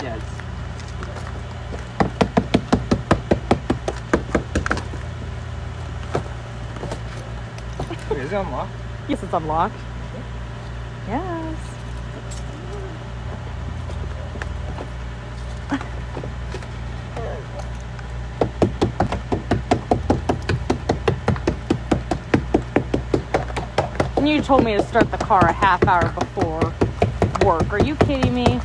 Yes. Wait, is it unlocked? Yes, it's unlocked. Yes. And you told me to start the car a half hour before work. Are you kidding me?